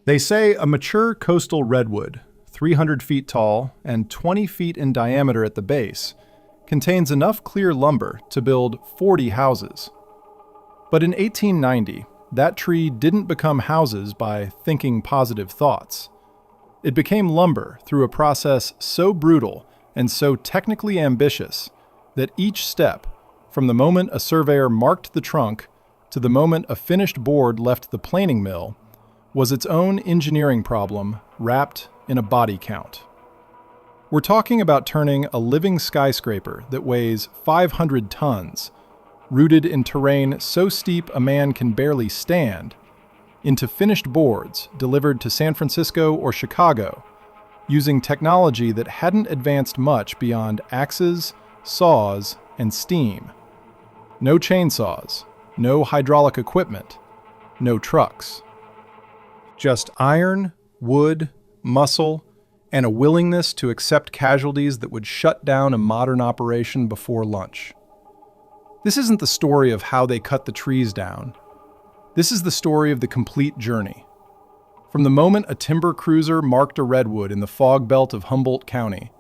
They say a mature coastal redwood, 300 feet tall and 20 feet in diameter at the base, contains enough clear lumber to build 40 houses. But in 1890, that tree didn't become houses by thinking positive thoughts. It became lumber through a process so brutal and so technically ambitious that each step, from the moment a surveyor marked the trunk to the moment a finished board left the planing mill, was its own engineering problem wrapped in a body count. We're talking about turning a living skyscraper that weighs 500 tons, rooted in terrain so steep a man can barely stand, into finished boards delivered to San Francisco or Chicago, using technology that hadn't advanced much beyond axes, saws, and steam. No chainsaws, no hydraulic equipment, no trucks. Just iron, wood, muscle, and a willingness to accept casualties that would shut down a modern operation before lunch. This isn't the story of how they cut the trees down. This is the story of the complete journey. From the moment a timber cruiser marked a redwood in the fog belt of Humboldt County,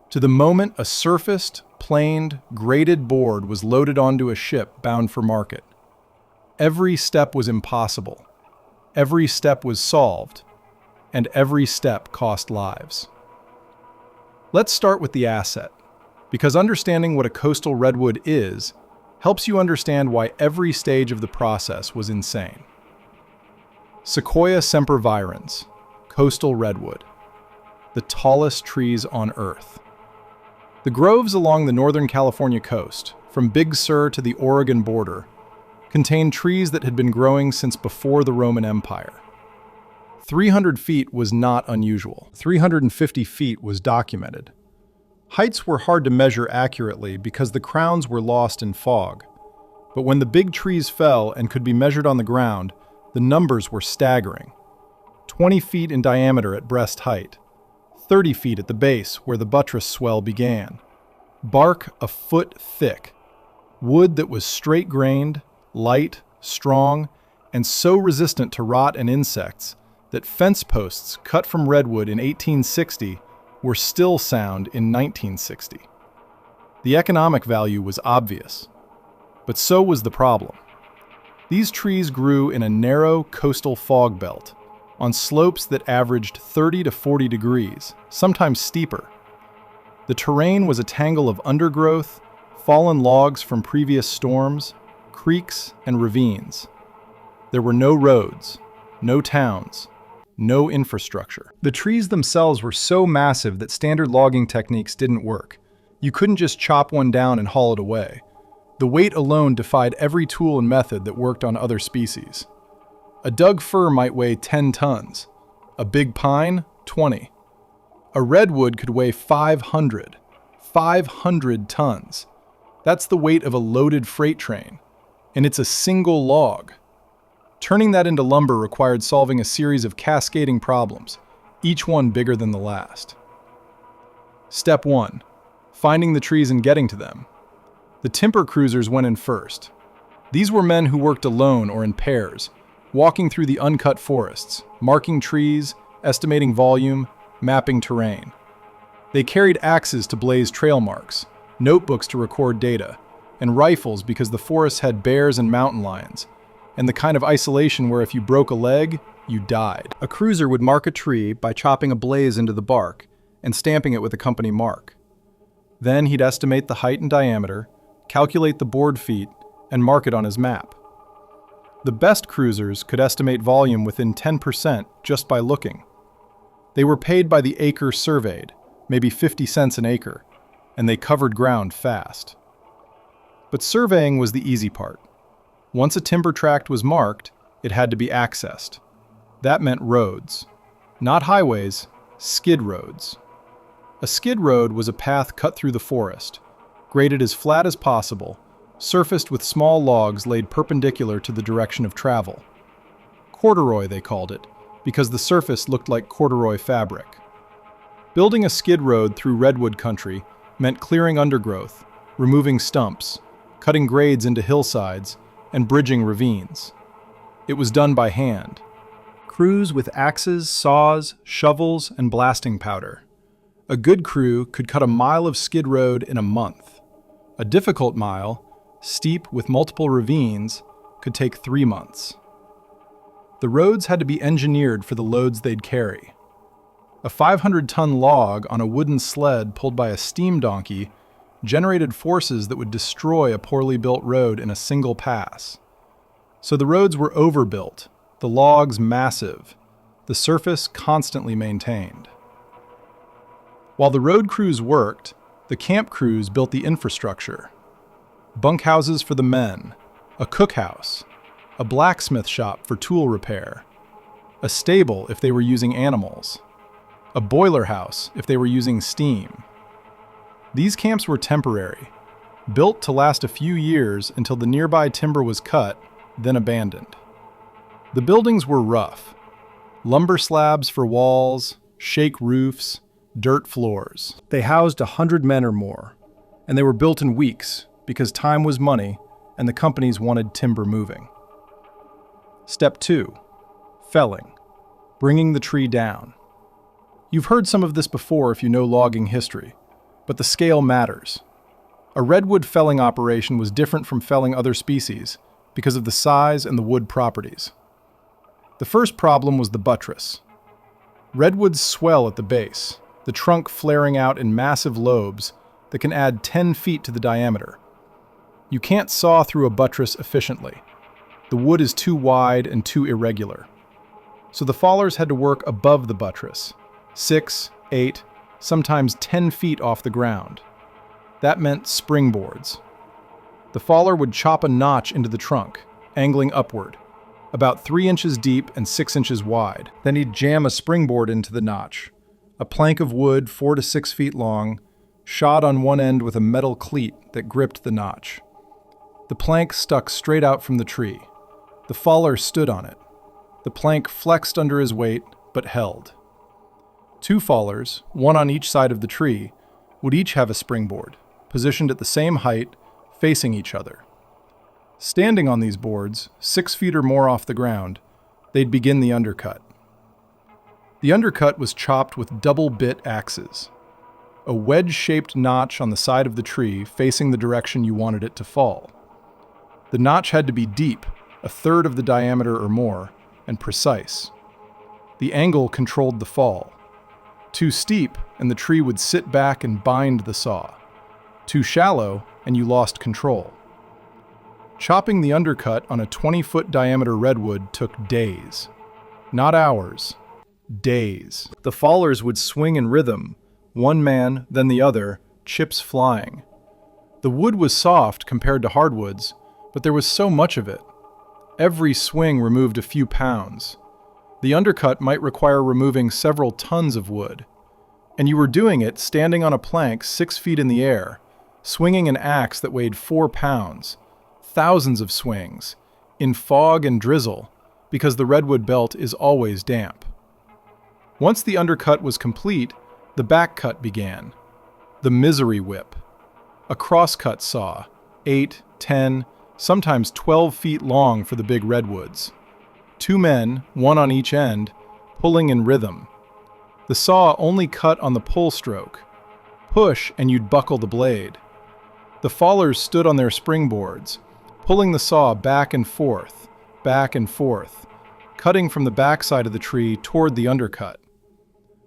to the moment a surfaced, planed, graded board was loaded onto a ship bound for market. Every step was impossible. Every step was solved. And every step cost lives. Let's start with the asset, because understanding what a coastal redwood is helps you understand why every stage of the process was insane. Sequoia sempervirens, coastal redwood, the tallest trees on Earth. The groves along the Northern California coast, from Big Sur to the Oregon border, contain trees that had been growing since before the Roman Empire. 300 feet was not unusual. 350 feet was documented. Heights were hard to measure accurately because the crowns were lost in fog. But when the big trees fell and could be measured on the ground, the numbers were staggering. 20 feet in diameter at breast height, 30 feet at the base where the buttress swell began. Bark a foot thick. Wood that was straight-grained, light, strong, and so resistant to rot and insects that fence posts cut from redwood in 1860 were still sound in 1960. The economic value was obvious, but so was the problem. These trees grew in a narrow coastal fog belt, on slopes that averaged 30 to 40 degrees, sometimes steeper. The terrain was a tangle of undergrowth, fallen logs from previous storms, creeks, and ravines. There were no roads, no towns, no infrastructure. The trees themselves were so massive that standard logging techniques didn't work. You couldn't just chop one down and haul it away. The weight alone defied every tool and method that worked on other species. A Doug fir might weigh 10 tons, a big pine, 20. A redwood could weigh 500 tons. That's the weight of a loaded freight train, and it's a single log. Turning that into lumber required solving a series of cascading problems, each one bigger than the last. Step 1. Finding the trees and getting to them. The timber cruisers went in first. These were men who worked alone or in pairs, walking through the uncut forests, marking trees, estimating volume, mapping terrain. They carried axes to blaze trail marks, notebooks to record data, and rifles because the forest had bears and mountain lions, and the kind of isolation where if you broke a leg, you died. A cruiser would mark a tree by chopping a blaze into the bark and stamping it with a company mark. Then he'd estimate the height and diameter, calculate the board feet, and mark it on his map. The best cruisers could estimate volume within 10% just by looking. They were paid by the acre surveyed, maybe 50 cents an acre, and they covered ground fast. But surveying was the easy part. Once a timber tract was marked, it had to be accessed. That meant roads. Not highways, skid roads. A skid road was a path cut through the forest, graded as flat as possible, surfaced with small logs laid perpendicular to the direction of travel. Corduroy, they called it, because the surface looked like corduroy fabric. Building a skid road through redwood country meant clearing undergrowth, removing stumps, cutting grades into hillsides, and bridging ravines. It was done by hand. Crews with axes, saws, shovels, and blasting powder. A good crew could cut a mile of skid road in a month. A difficult mile, steep with multiple ravines, could take 3 months. The roads had to be engineered for the loads they'd carry. A 500-ton log on a wooden sled pulled by a steam donkey generated forces that would destroy a poorly built road in a single pass. So the roads were overbuilt, the logs massive, the surface constantly maintained. While the road crews worked, the camp crews built the infrastructure. Bunkhouses for the men, a cookhouse, a blacksmith shop for tool repair, a stable if they were using animals, a boiler house if they were using steam. These camps were temporary, built to last a few years until the nearby timber was cut, then abandoned. The buildings were rough. Lumber slabs for walls, shake roofs, dirt floors. They housed 100 men or more, and they were built in weeks because time was money and the companies wanted timber moving. Step 2. Felling. Bringing the tree down. You've heard some of this before if you know logging history, but the scale matters. A redwood felling operation was different from felling other species because of the size and the wood properties. The first problem was the buttress. Redwoods swell at the base, the trunk flaring out in massive lobes that can add 10 feet to the diameter. You can't saw through a buttress efficiently. The wood is too wide and too irregular. So the fallers had to work above the buttress, 6, 8, sometimes 10 feet off the ground. That meant springboards. The faller would chop a notch into the trunk, angling upward, about 3 inches deep and 6 inches wide. Then he'd jam a springboard into the notch, a plank of wood 4 to 6 feet long, shod on one end with a metal cleat that gripped the notch. The plank stuck straight out from the tree. The faller stood on it. The plank flexed under his weight, but held. 2 fallers, one on each side of the tree, would each have a springboard, positioned at the same height, facing each other. Standing on these boards, 6 feet or more off the ground, they'd begin the undercut. The undercut was chopped with double-bit axes, a wedge-shaped notch on the side of the tree facing the direction you wanted it to fall. The notch had to be deep, a third of the diameter or more, and precise. The angle controlled the fall. Too steep, and the tree would sit back and bind the saw. Too shallow, and you lost control. Chopping the undercut on a 20-foot diameter redwood took days. Not hours. Days. The fallers would swing in rhythm, one man, then the other, chips flying. The wood was soft compared to hardwoods, but there was so much of it. Every swing removed a few pounds. The undercut might require removing several tons of wood. And you were doing it standing on a plank 6 feet in the air, swinging an axe that weighed 4 pounds. Thousands of swings, in fog and drizzle, because the redwood belt is always damp. Once the undercut was complete, the back cut began. The misery whip. A crosscut saw, 8, 10, sometimes 12 feet long for the big redwoods. 2 men, one on each end, pulling in rhythm. The saw only cut on the pull stroke. Push and you'd buckle the blade. The fallers stood on their springboards, pulling the saw back and forth, cutting from the backside of the tree toward the undercut.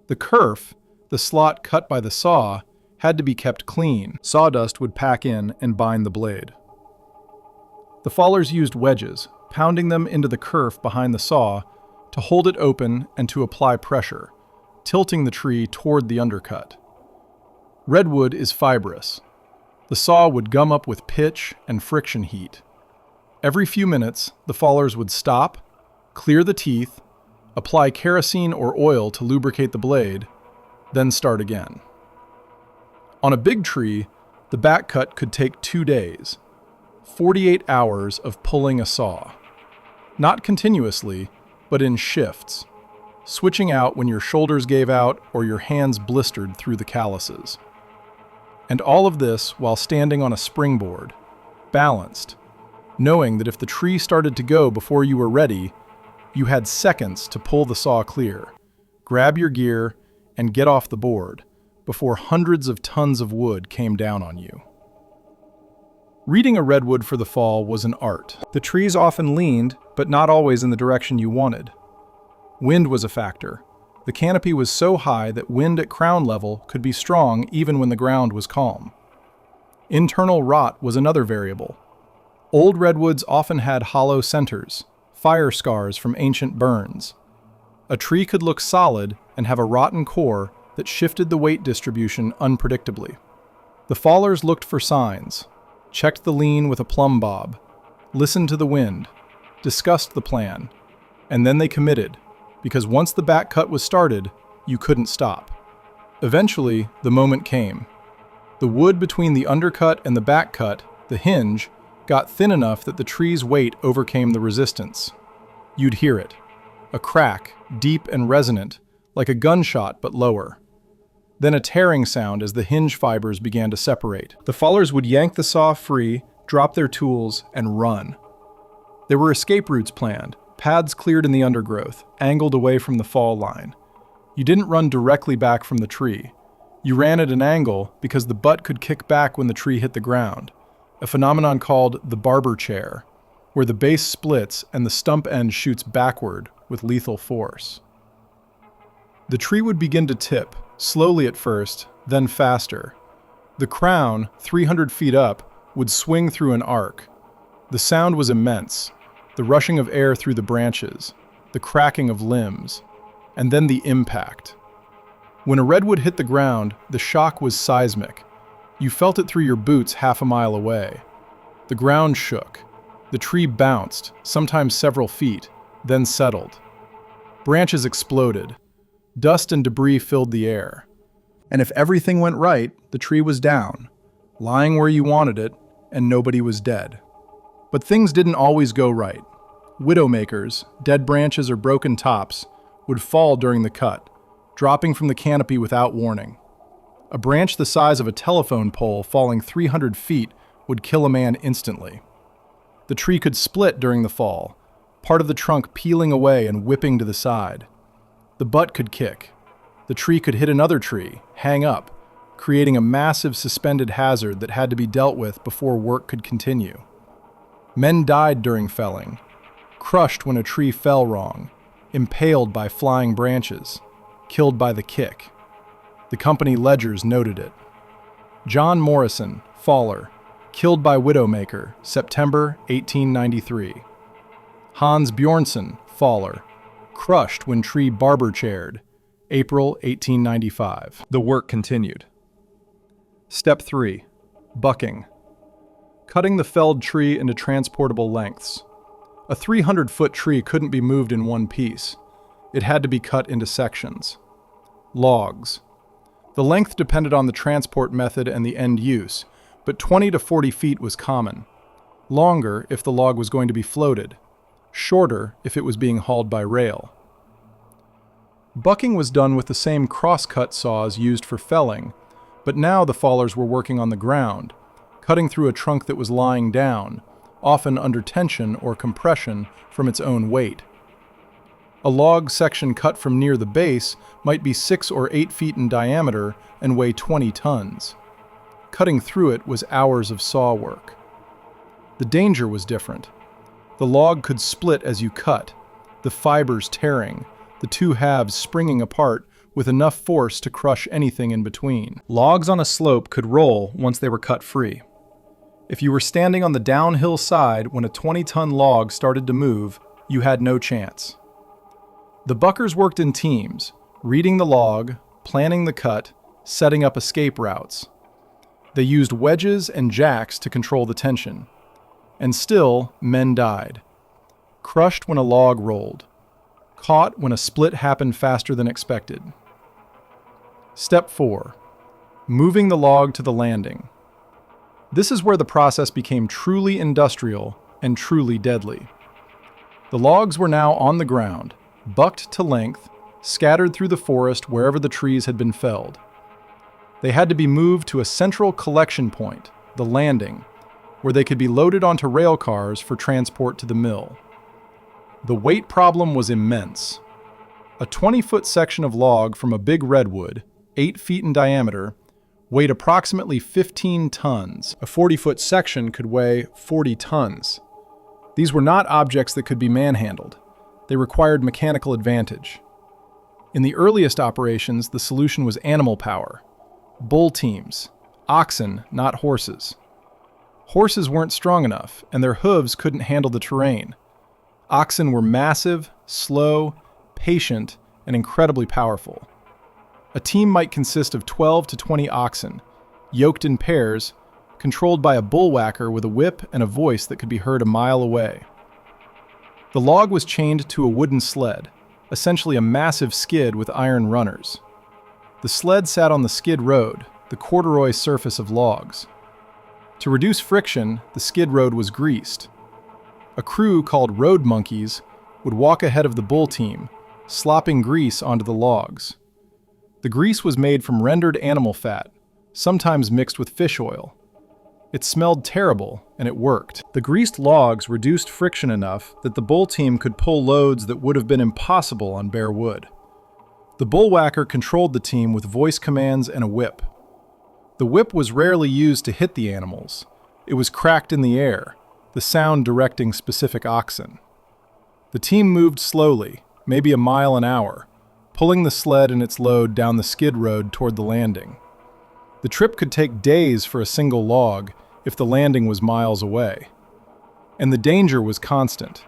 The kerf, the slot cut by the saw, had to be kept clean. Sawdust would pack in and bind the blade. The fallers used wedges, pounding them into the kerf behind the saw to hold it open and to apply pressure, tilting the tree toward the undercut. Redwood is fibrous. The saw would gum up with pitch and friction heat. Every few minutes, the fallers would stop, clear the teeth, apply kerosene or oil to lubricate the blade, then start again. On a big tree, the back cut could take 2 days, 48 hours of pulling a saw. Not continuously, but in shifts, switching out when your shoulders gave out or your hands blistered through the calluses. And all of this while standing on a springboard, balanced, knowing that if the tree started to go before you were ready, You had seconds to pull the saw clear, grab your gear, and get off the board before hundreds of tons of wood came down on you. Reading a redwood for the fall was an art. The trees often leaned, but not always in the direction you wanted. Wind was a factor. The canopy was so high that wind at crown level could be strong even when the ground was calm. Internal rot was another variable. Old redwoods often had hollow centers, fire scars from ancient burns. A tree could look solid and have a rotten core that shifted the weight distribution unpredictably. The fallers looked for signs, checked the lean with a plumb bob, listened to the wind, discussed the plan, and then they committed, because once the back cut was started, you couldn't stop. Eventually, the moment came. The wood between the undercut and the back cut, the hinge, got thin enough that the tree's weight overcame the resistance. You'd hear it, a crack, deep and resonant, like a gunshot but lower. Then a tearing sound as the hinge fibers began to separate. The fallers would yank the saw free, drop their tools, and run. There were escape routes planned, paths cleared in the undergrowth, angled away from the fall line. You didn't run directly back from the tree. You ran at an angle because the butt could kick back when the tree hit the ground, a phenomenon called the barber chair, where the base splits and the stump end shoots backward with lethal force. The tree would begin to tip, slowly at first, then faster. The crown, 300 feet up, would swing through an arc. The sound was immense, the rushing of air through the branches, the cracking of limbs, and then the impact. When a redwood hit the ground, the shock was seismic. You felt it through your boots half a mile away. The ground shook. The tree bounced, sometimes several feet, then settled. Branches exploded. Dust and debris filled the air. And if everything went right, the tree was down, lying where you wanted it, and nobody was dead. But things didn't always go right. Widowmakers, dead branches or broken tops, would fall during the cut, dropping from the canopy without warning. A branch the size of a telephone pole falling 300 feet would kill a man instantly. The tree could split during the fall, part of the trunk peeling away and whipping to the side. The butt could kick. The tree could hit another tree, hang up, creating a massive suspended hazard that had to be dealt with before work could continue. Men died during felling, crushed when a tree fell wrong, impaled by flying branches, killed by the kick. The company ledgers noted it. John Morrison, faller, killed by Widowmaker, September 1893. Hans Bjornsson, faller, crushed when tree barber chaired, April 1895. The work continued. Step 3. Bucking. Cutting the felled tree into transportable lengths. A 300-foot tree couldn't be moved in one piece. It had to be cut into sections. Logs. The length depended on the transport method and the end use, but 20 to 40 feet was common. Longer if the log was going to be floated. Shorter if it was being hauled by rail. Bucking was done with the same cross-cut saws used for felling, but now the fallers were working on the ground, cutting through a trunk that was lying down, often under tension or compression from its own weight. A log section cut from near the base might be 6 or 8 feet in diameter and weigh 20 tons. Cutting through it was hours of saw work. The danger was different. The log could split as you cut, the fibers tearing, the two halves springing apart with enough force to crush anything in between. Logs on a slope could roll once they were cut free. If you were standing on the downhill side when a 20-ton log started to move, you had no chance. The buckers worked in teams, reading the log, planning the cut, setting up escape routes. They used wedges and jacks to control the tension. And still, men died. Crushed when a log rolled. Caught when a split happened faster than expected. Step 4. Moving the log to the landing. This is where the process became truly industrial and truly deadly. The logs were now on the ground, bucked to length, scattered through the forest wherever the trees had been felled. They had to be moved to a central collection point, the landing, where they could be loaded onto rail cars for transport to the mill. The weight problem was immense. A 20-foot section of log from a big redwood, 8 feet in diameter, weighed approximately 15 tons. A 40-foot section could weigh 40 tons. These were not objects that could be manhandled. They required mechanical advantage. In the earliest operations, the solution was animal power. Bull teams, oxen, not horses. Horses weren't strong enough, and their hooves couldn't handle the terrain. Oxen were massive, slow, patient, and incredibly powerful. A team might consist of 12 to 20 oxen, yoked in pairs, controlled by a bullwhacker with a whip and a voice that could be heard a mile away. The log was chained to a wooden sled, essentially a massive skid with iron runners. The sled sat on the skid road, the corduroy surface of logs. To reduce friction, the skid road was greased. A crew called road monkeys would walk ahead of the bull team, slopping grease onto the logs. The grease was made from rendered animal fat, sometimes mixed with fish oil. It smelled terrible, and it worked. The greased logs reduced friction enough that the bull team could pull loads that would have been impossible on bare wood. The bullwhacker controlled the team with voice commands and a whip. The whip was rarely used to hit the animals. It was cracked in the air, the sound directing specific oxen. The team moved slowly, maybe a mile an hour, pulling the sled and its load down the skid road toward the landing. The trip could take days for a single log if the landing was miles away. And the danger was constant.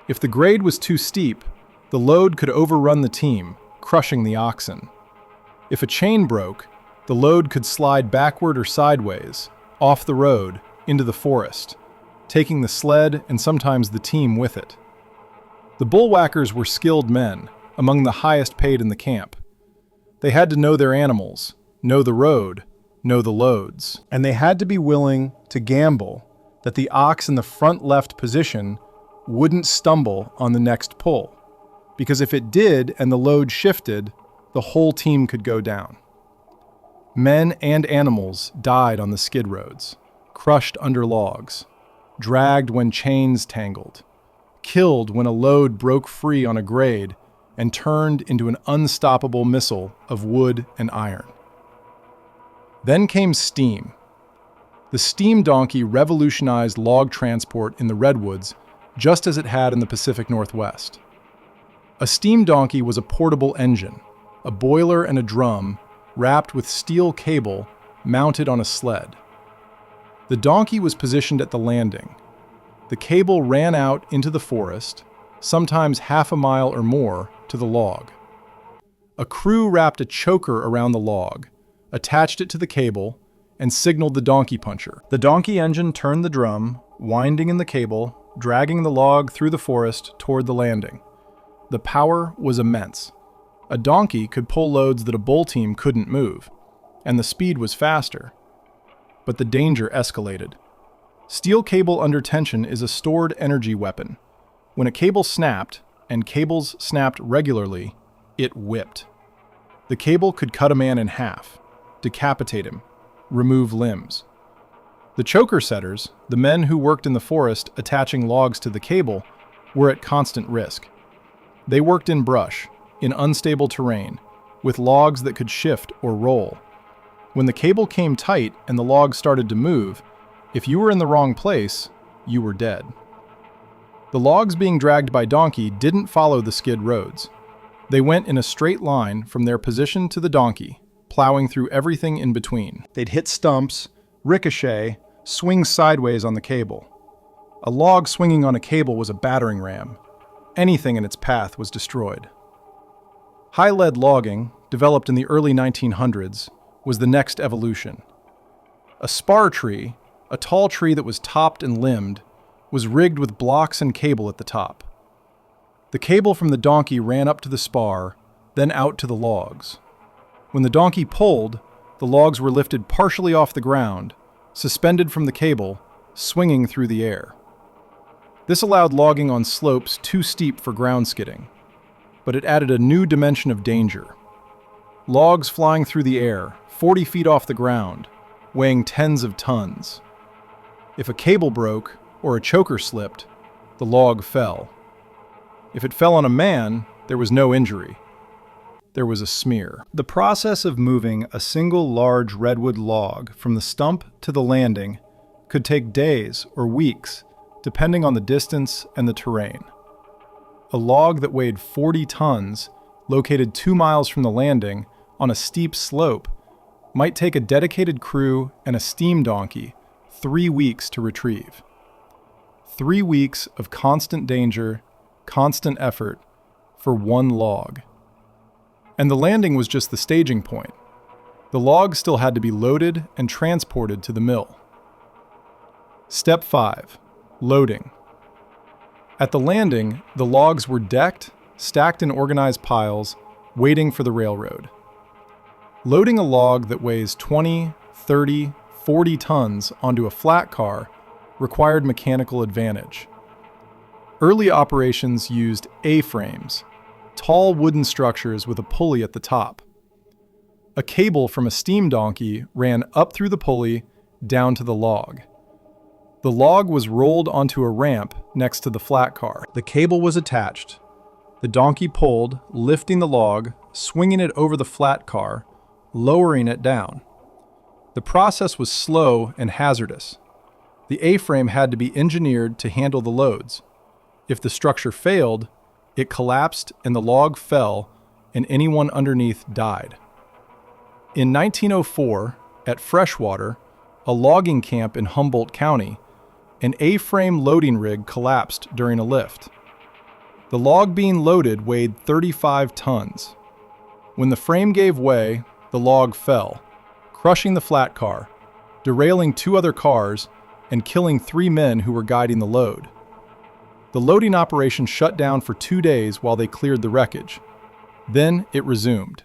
If the grade was too steep, the load could overrun the team, crushing the oxen. If a chain broke, the load could slide backward or sideways, off the road, into the forest, taking the sled and sometimes the team with it. The bullwhackers were skilled men, among the highest paid in the camp. They had to know their animals, know the road, know the loads. And they had to be willing to gamble that the ox in the front left position wouldn't stumble on the next pull. Because if it did and the load shifted, the whole team could go down. Men and animals died on the skid roads, crushed under logs, dragged when chains tangled, killed when a load broke free on a grade and turned into an unstoppable missile of wood and iron. Then came steam. The steam donkey revolutionized log transport in the Redwoods just as it had in the Pacific Northwest. A steam donkey was a portable engine, a boiler and a drum wrapped with steel cable mounted on a sled. The donkey was positioned at the landing. The cable ran out into the forest, sometimes half a mile or more, to the log. A crew wrapped a choker around the log, attached it to the cable, and signaled the donkey puncher. The donkey engine turned the drum, winding in the cable, dragging the log through the forest toward the landing. The power was immense. A donkey could pull loads that a bull team couldn't move, and the speed was faster. But the danger escalated. Steel cable under tension is a stored energy weapon. When a cable snapped, and cables snapped regularly, it whipped. The cable could cut a man in half, decapitate him, remove limbs. The choker setters, the men who worked in the forest attaching logs to the cable, were at constant risk. They worked in brush, in unstable terrain, with logs that could shift or roll. When the cable came tight and the logs started to move, if you were in the wrong place, you were dead. The logs being dragged by donkey didn't follow the skid roads. They went in a straight line from their position to the donkey, plowing through everything in between. They'd hit stumps, ricochet, swing sideways on the cable. A log swinging on a cable was a battering ram. Anything in its path was destroyed. High-lead logging, developed in the early 1900s, was the next evolution. A spar tree, a tall tree that was topped and limbed, was rigged with blocks and cable at the top. The cable from the donkey ran up to the spar, then out to the logs. When the donkey pulled, the logs were lifted partially off the ground, suspended from the cable, swinging through the air. This allowed logging on slopes too steep for ground skidding, but it added a new dimension of danger. Logs flying through the air, 40 feet off the ground, weighing tens of tons. If a cable broke or a choker slipped, the log fell. If it fell on a man, there was no injury. There was a smear. The process of moving a single large redwood log from the stump to the landing could take days or weeks, depending on the distance and the terrain. A log that weighed 40 tons, located 2 miles from the landing on a steep slope, might take a dedicated crew and a steam donkey 3 weeks to retrieve. 3 weeks of constant danger, constant effort for one log. And the landing was just the staging point. The log still had to be loaded and transported to the mill. Step 5. Loading. At the landing, the logs were decked, stacked in organized piles, waiting for the railroad. Loading a log that weighs 20, 30, 40 tons onto a flat car required mechanical advantage. Early operations used A-frames, tall wooden structures with a pulley at the top. A cable from a steam donkey ran up through the pulley down to the log. The log was rolled onto a ramp next to the flat car. The cable was attached. The donkey pulled, lifting the log, swinging it over the flat car, lowering it down. The process was slow and hazardous. The A-frame had to be engineered to handle the loads. If the structure failed, it collapsed and the log fell, and anyone underneath died. In 1904, at Freshwater, a logging camp in Humboldt County, an A-frame loading rig collapsed during a lift. The log being loaded weighed 35 tons. When the frame gave way, the log fell, crushing the flat car, derailing 2 other cars, and killing 3 men who were guiding the load. The loading operation shut down for 2 days while they cleared the wreckage. Then it resumed.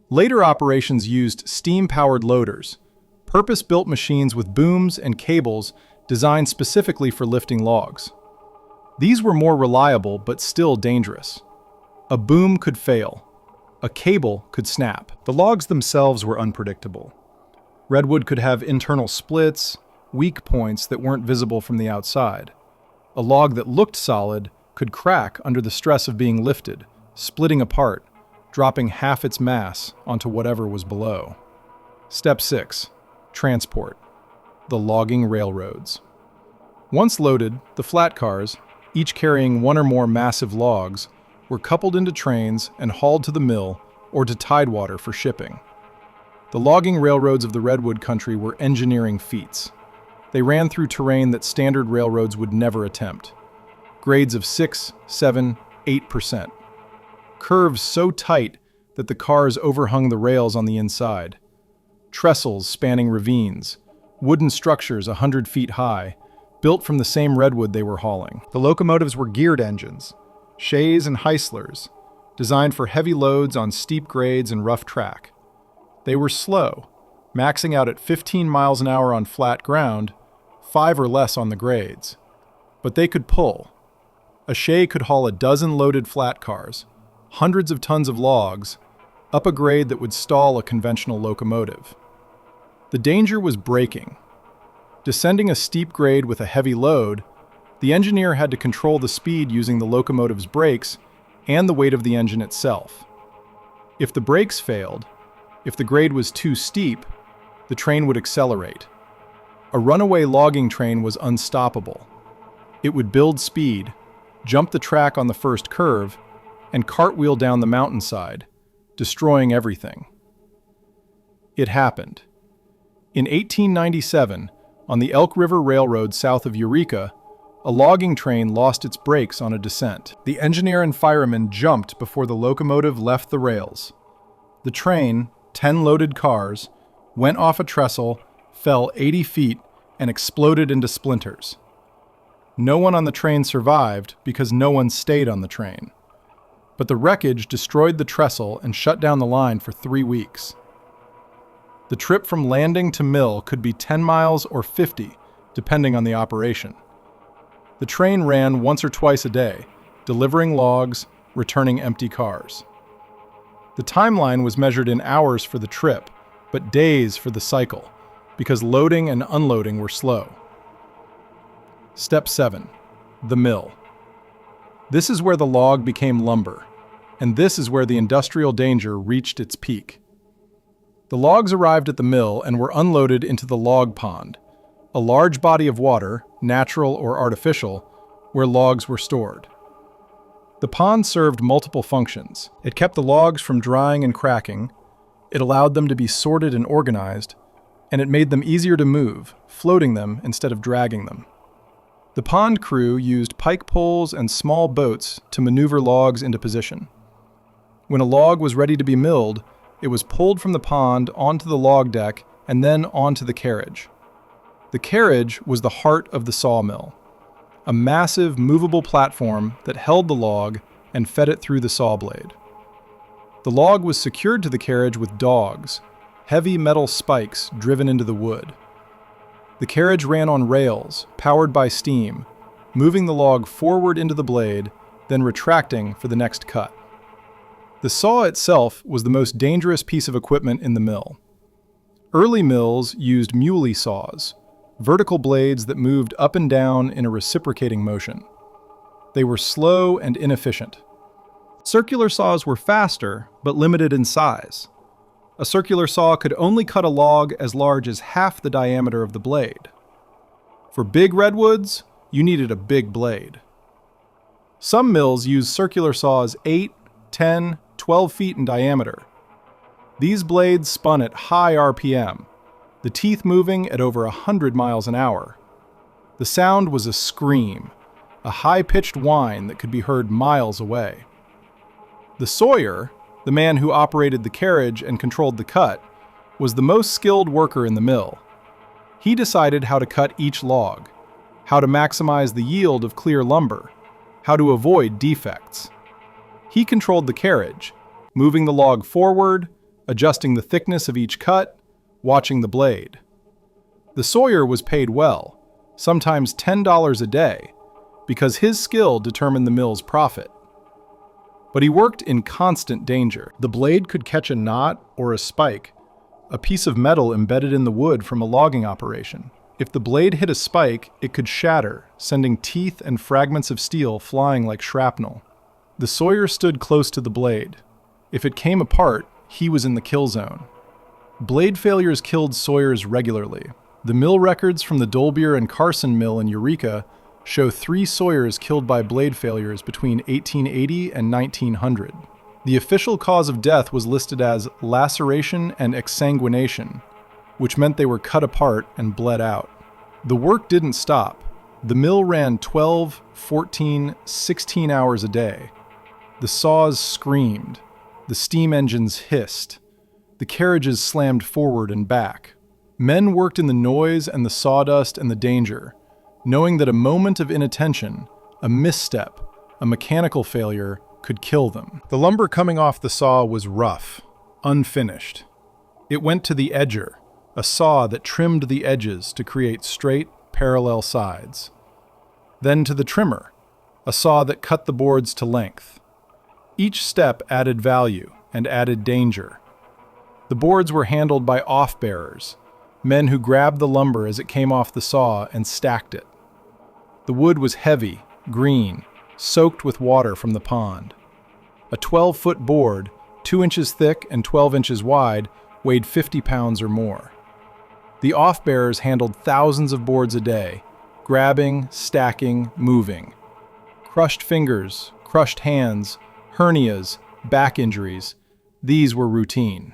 Later operations used steam-powered loaders, purpose-built machines with booms and cables designed specifically for lifting logs. These were more reliable but still dangerous. A boom could fail. A cable could snap. The logs themselves were unpredictable. Redwood could have internal splits, weak points that weren't visible from the outside. A log that looked solid could crack under the stress of being lifted, splitting apart, dropping half its mass onto whatever was below. Step 6. Transport. The logging railroads. Once loaded, the flat cars, each carrying 1 or more massive logs, were coupled into trains and hauled to the mill or to Tidewater for shipping. The logging railroads of the Redwood country were engineering feats. They ran through terrain that standard railroads would never attempt. Grades of 6, 7, 8%. Curves so tight that the cars overhung the rails on the inside. Trestles spanning ravines. Wooden structures 100 feet high, built from the same redwood they were hauling. The locomotives were geared engines, Shays and Heislers, designed for heavy loads on steep grades and rough track. They were slow, maxing out at 15 miles an hour on flat ground, 5 or less on the grades. But they could pull. A Shay could haul a dozen loaded flat cars, hundreds of tons of logs, up a grade that would stall a conventional locomotive. The danger was braking. Descending a steep grade with a heavy load, the engineer had to control the speed using the locomotive's brakes and the weight of the engine itself. If the brakes failed, if the grade was too steep, the train would accelerate. A runaway logging train was unstoppable. It would build speed, jump the track on the first curve, and cartwheel down the mountainside, destroying everything. It happened. In 1897, on the Elk River Railroad south of Eureka, a logging train lost its brakes on a descent. The engineer and fireman jumped before the locomotive left the rails. The train, 10 loaded cars, went off a trestle, fell 80 feet, and exploded into splinters. No one on the train survived because no one stayed on the train. But the wreckage destroyed the trestle and shut down the line for 3 weeks. The trip from landing to mill could be 10 miles or 50, depending on the operation. The train ran once or twice a day, delivering logs, returning empty cars. The timeline was measured in hours for the trip, but days for the cycle, because loading and unloading were slow. Step 7. The mill. This is where the log became lumber, and this is where the industrial danger reached its peak. The logs arrived at the mill and were unloaded into the log pond, a large body of water, natural or artificial, where logs were stored. The pond served multiple functions. It kept the logs from drying and cracking, it allowed them to be sorted and organized, and it made them easier to move, floating them instead of dragging them. The pond crew used pike poles and small boats to maneuver logs into position. When a log was ready to be milled, it was pulled from the pond onto the log deck and then onto the carriage. The carriage was the heart of the sawmill, a massive movable platform that held the log and fed it through the saw blade. The log was secured to the carriage with dogs, heavy metal spikes driven into the wood. The carriage ran on rails, powered by steam, moving the log forward into the blade, then retracting for the next cut. The saw itself was the most dangerous piece of equipment in the mill. Early mills used muley saws, vertical blades that moved up and down in a reciprocating motion. They were slow and inefficient. Circular saws were faster, but limited in size. A circular saw could only cut a log as large as half the diameter of the blade. For big redwoods, you needed a big blade. Some mills use circular saws 8, 10, 12 feet in diameter. These blades spun at high RPM, the teeth moving at over 100 miles an hour. The sound was a scream, a high-pitched whine that could be heard miles away. The sawyer, the man who operated the carriage and controlled the cut, was the most skilled worker in the mill. He decided how to cut each log, how to maximize the yield of clear lumber, how to avoid defects. He controlled the carriage, moving the log forward, adjusting the thickness of each cut, watching the blade. The sawyer was paid well, sometimes $10 a day, because his skill determined the mill's profit. But he worked in constant danger. The blade could catch a knot or a spike, a piece of metal embedded in the wood from a logging operation. If the blade hit a spike, it could shatter, sending teeth and fragments of steel flying like shrapnel. The sawyer stood close to the blade. If it came apart, he was in the kill zone. Blade failures killed sawyers regularly. The mill records from the Dolbear and Carson Mill in Eureka show 3 sawyers killed by blade failures between 1880 and 1900. The official cause of death was listed as laceration and exsanguination, which meant they were cut apart and bled out. The work didn't stop. The mill ran 12, 14, 16 hours a day. The saws screamed. The steam engines hissed. The carriages slammed forward and back. Men worked in the noise and the sawdust and the danger, knowing that a moment of inattention, a misstep, a mechanical failure could kill them. The lumber coming off the saw was rough, unfinished. It went to the edger, a saw that trimmed the edges to create straight, parallel sides. Then to the trimmer, a saw that cut the boards to length. Each step added value and added danger. The boards were handled by off-bearers, men who grabbed the lumber as it came off the saw and stacked it. The wood was heavy, green, soaked with water from the pond. A 12-foot board, 2 inches thick and 12 inches wide, weighed 50 pounds or more. The off-bearers handled thousands of boards a day, grabbing, stacking, moving. Crushed fingers, crushed hands, hernias, back injuries, these were routine.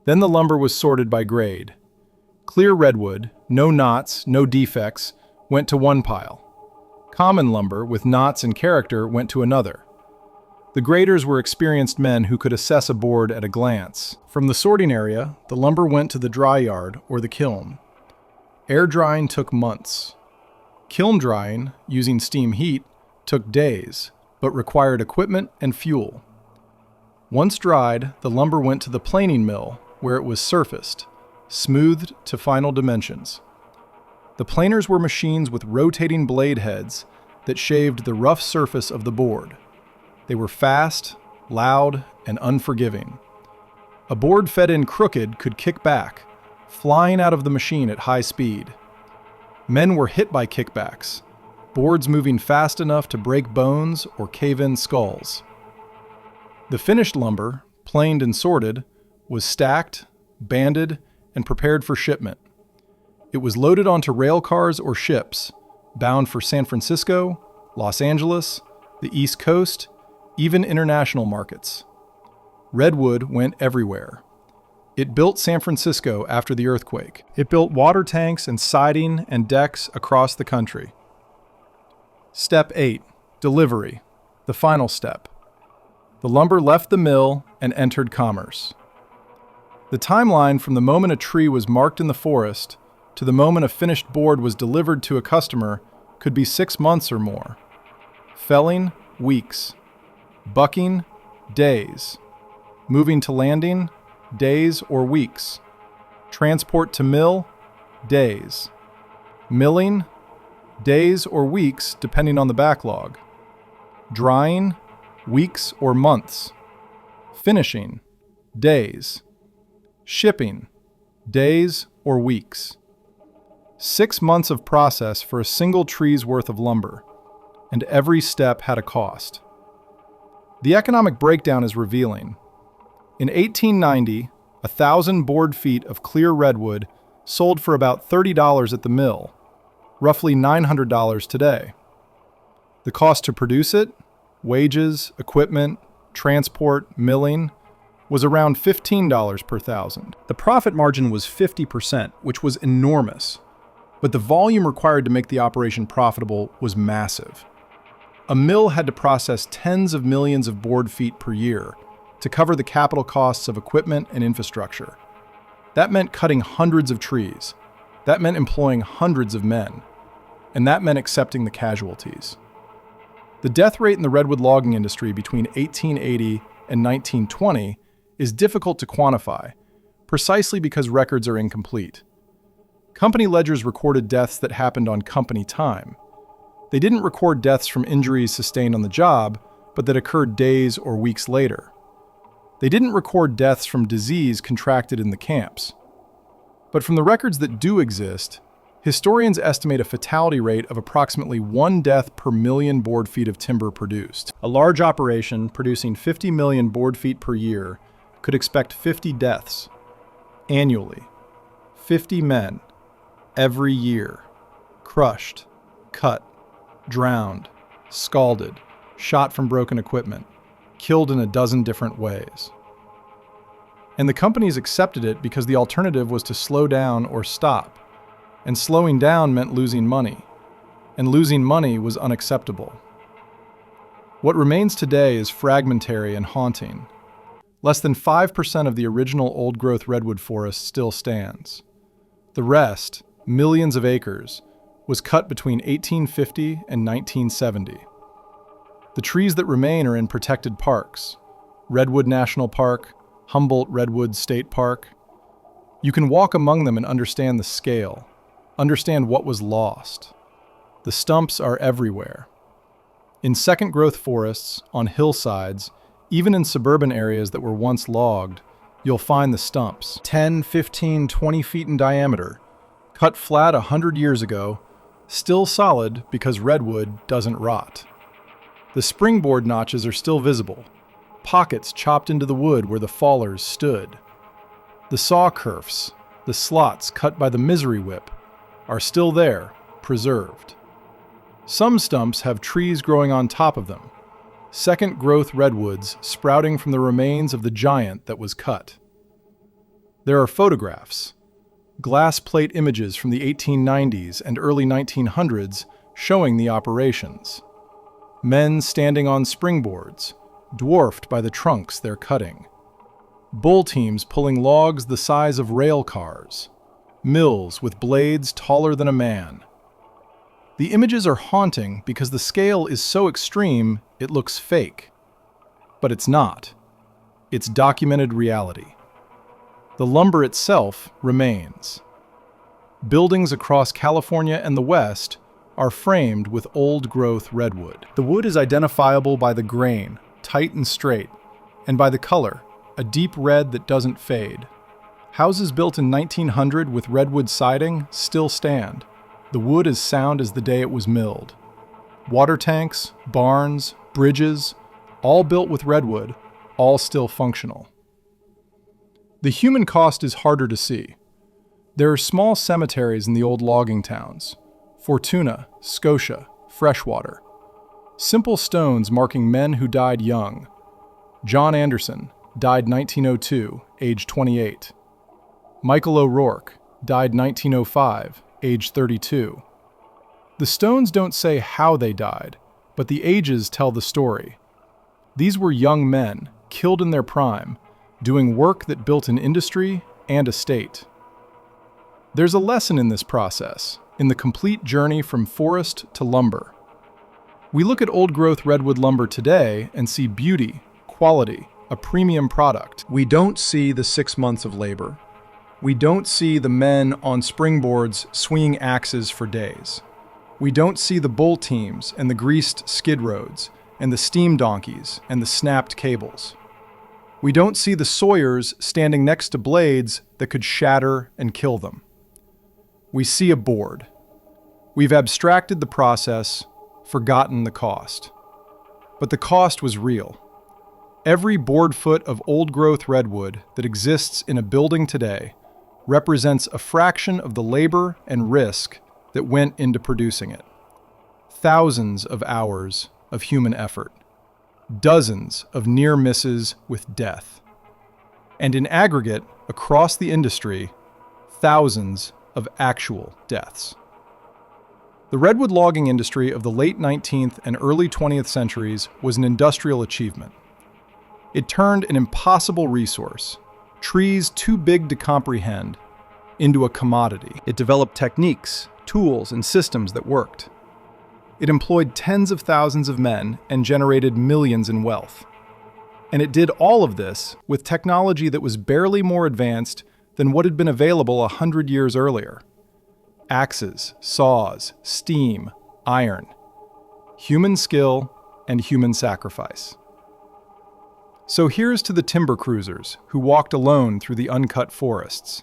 Then the lumber was sorted by grade. Clear redwood, no knots, no defects, went to one pile. Common lumber with knots and character went to another. The graders were experienced men who could assess a board at a glance. From the sorting area, the lumber went to the dry yard or the kiln. Air drying took months. Kiln drying, using steam heat, took days, but required equipment and fuel. Once dried, the lumber went to the planing mill, where it was surfaced, smoothed to final dimensions. The planers were machines with rotating blade heads that shaved the rough surface of the board. They were fast, loud, and unforgiving. A board fed in crooked could kick back, flying out of the machine at high speed. Men were hit by kickbacks, boards moving fast enough to break bones or cave in skulls. The finished lumber, planed and sorted, was stacked, banded, and prepared for shipment. It was loaded onto rail cars or ships, bound for San Francisco, Los Angeles, the East Coast, even international markets. Redwood went everywhere. It built San Francisco after the earthquake. It built water tanks and siding and decks across the country. Step 8. Delivery. The final step. The lumber left the mill and entered commerce. The timeline from the moment a tree was marked in the forest to the moment a finished board was delivered to a customer could be 6 months or more. Felling, weeks. Bucking, days. Moving to landing, days or weeks. Transport to mill, days. Milling, days or weeks depending on the backlog. Drying, weeks or months. Finishing, days. Shipping, days or weeks. 6 months of process for a single tree's worth of lumber, and every step had a cost. The economic breakdown is revealing. In 1890, 1,000 board feet of clear redwood sold for about $30 at the mill, roughly $900 today. The cost to produce it, wages, equipment, transport, milling, was around $15 per thousand. The profit margin was 50%, which was enormous, but the volume required to make the operation profitable was massive. A mill had to process tens of millions of board feet per year to cover the capital costs of equipment and infrastructure. That meant cutting hundreds of trees. That meant employing hundreds of men. And that meant accepting the casualties. The death rate in the redwood logging industry between 1880 and 1920 is difficult to quantify, precisely because records are incomplete. Company ledgers recorded deaths that happened on company time. They didn't record deaths from injuries sustained on the job, but that occurred days or weeks later. They didn't record deaths from disease contracted in the camps. But from the records that do exist, historians estimate a fatality rate of approximately 1 death per million board feet of timber produced. A large operation producing 50 million board feet per year could expect 50 deaths annually. 50 men every year, crushed, cut, drowned, scalded, shot from broken equipment, killed in a dozen different ways. And the companies accepted it because the alternative was to slow down or stop. And slowing down meant losing money. And losing money was unacceptable. What remains today is fragmentary and haunting. Less than 5% of the original old-growth redwood forest still stands. The rest, millions of acres, was cut between 1850 and 1970. The trees that remain are in protected parks, Redwood National Park, Humboldt Redwood State Park. You can walk among them and understand the scale, understand what was lost. The stumps are everywhere. In second-growth forests, on hillsides, even in suburban areas that were once logged, you'll find the stumps, 10, 15, 20 feet in diameter, cut flat 100 years ago, still solid because redwood doesn't rot. The springboard notches are still visible, pockets chopped into the wood where the fallers stood. The saw kerfs, the slots cut by the misery whip, are still there, preserved. Some stumps have trees growing on top of them, second-growth redwoods sprouting from the remains of the giant that was cut. There are photographs, glass plate images from the 1890s and early 1900s showing the operations. Men standing on springboards, dwarfed by the trunks they're cutting. Bull teams pulling logs the size of rail cars. Mills with blades taller than a man. The images are haunting because the scale is so extreme it looks fake. But it's not. It's documented reality. The lumber itself remains. Buildings across California and the West are framed with old-growth redwood. The wood is identifiable by the grain, tight and straight, and by the color, a deep red that doesn't fade. Houses built in 1900 with redwood siding still stand. The wood is sound as the day it was milled. Water tanks, barns, bridges, all built with redwood, all still functional. The human cost is harder to see. There are small cemeteries in the old logging towns: Fortuna, Scotia, Freshwater. Simple stones marking men who died young. John Anderson, died 1902, age 28. Michael O'Rourke, died 1905, age 32. The stones don't say how they died, but the ages tell the story. These were young men, killed in their prime, doing work that built an industry and a state. There's a lesson in this process, in the complete journey from forest to lumber. We look at old-growth redwood lumber today and see beauty, quality, a premium product. We don't see the 6 months of labor. We don't see the men on springboards swinging axes for days. We don't see the bull teams and the greased skid roads and the steam donkeys and the snapped cables. We don't see the sawyers standing next to blades that could shatter and kill them. We see a board. We've abstracted the process, forgotten the cost. But the cost was real. Every board foot of old-growth redwood that exists in a building today represents a fraction of the labor and risk that went into producing it. Thousands of hours of human effort. Dozens of near misses with death. And in aggregate, across the industry, thousands of actual deaths. The redwood logging industry of the late 19th and early 20th centuries was an industrial achievement. It turned an impossible resource, trees too big to comprehend, into a commodity. It developed techniques, tools, and systems that worked. It employed tens of thousands of men and generated millions in wealth. And it did all of this with technology that was barely more advanced than what had been available 100 years earlier. Axes, saws, steam, iron. Human skill and human sacrifice. So here's to the timber cruisers who walked alone through the uncut forests.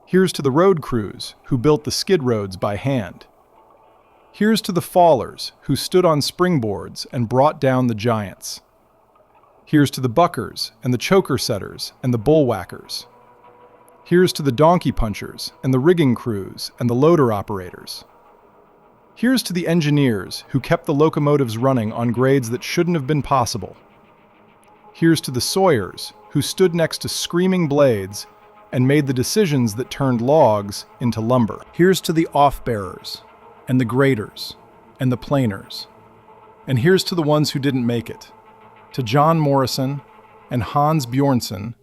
Here's to the road crews who built the skid roads by hand. Here's to the fallers who stood on springboards and brought down the giants. Here's to the buckers and the choker setters and the bullwhackers. Here's to the donkey punchers and the rigging crews and the loader operators. Here's to the engineers who kept the locomotives running on grades that shouldn't have been possible. Here's to the sawyers who stood next to screaming blades and made the decisions that turned logs into lumber. Here's to the off-bearers and the graders and the planers. And here's to the ones who didn't make it, to John Morrison and Hans Bjornsson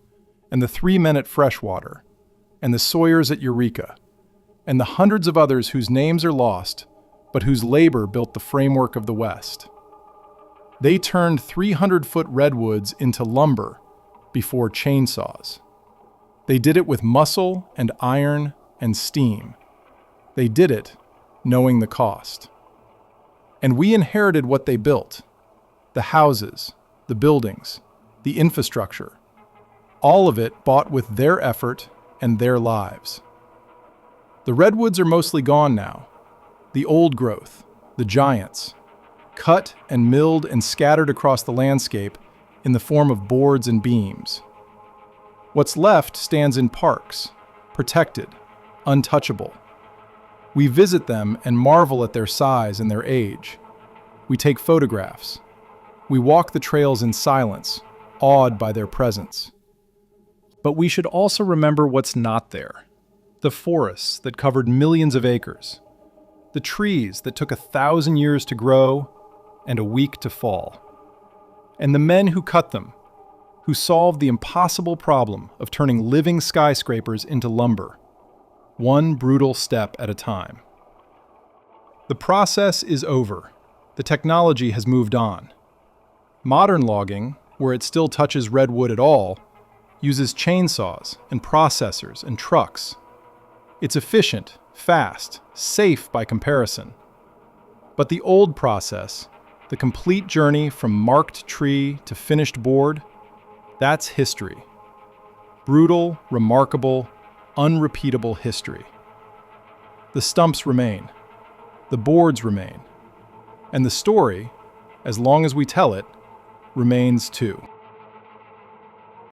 and the 3 men at Freshwater and the sawyers at Eureka and the hundreds of others whose names are lost but whose labor built the framework of the West. They turned 300-foot redwoods into lumber before chainsaws. They did it with muscle and iron and steam. They did it knowing the cost. And we inherited what they built: the houses, the buildings, the infrastructure, all of it bought with their effort and their lives. The redwoods are mostly gone now. The old growth, the giants, cut and milled and scattered across the landscape in the form of boards and beams. What's left stands in parks, protected, untouchable. We visit them and marvel at their size and their age. We take photographs. We walk the trails in silence, awed by their presence. But we should also remember what's not there. The forests that covered millions of acres. The trees that took 1,000 years to grow and a week to fall. And the men who cut them, who solved the impossible problem of turning living skyscrapers into lumber, one brutal step at a time. The process is over. The technology has moved on. Modern logging, where it still touches redwood at all, uses chainsaws and processors and trucks. It's efficient, fast, safe by comparison. But the old process, the complete journey from marked tree to finished board, that's history. Brutal, remarkable, unrepeatable history. The stumps remain. The boards remain. And the story, as long as we tell it, remains too.